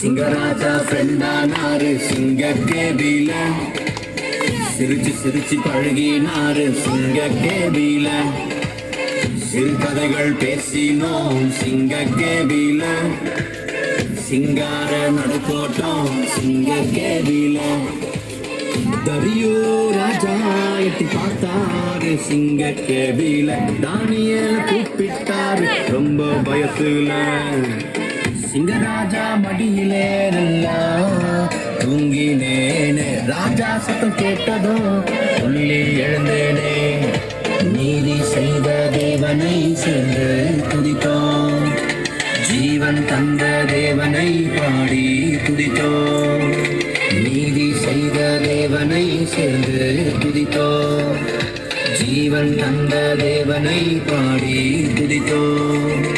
சிங்கராஜா ஃப்ரெண்டானாரு சிங்க கேபில சிரிச்சு சிரிச்சு பழகினாரு சிங்க கேபில சிறுகதைகள் பேசினோம் சிங்க கேபில சிங்கார நடுக்கோட்டம் சிங்க கேபில தரியோ ராஜா எட்டி பார்த்தாரு சிங்க கேபில தானியேல கூப்பிட்டாரு ரொம்ப பயத்துல சிங்கராஜா மடியிலே நல்லா தூங்கினேனே ராஜா சத்தம் கேட்டதும் துள்ளி எழுந்தேனே நீதி செய்த தேவனை சென்று துதித்தோம் ஜீவன் தந்த தேவனை பாடி துதித்தோம் நீதி செய்த தேவனை சேர்ந்து துதித்தோம் ஜீவன் தந்த தேவனை பாடி துதித்தோம்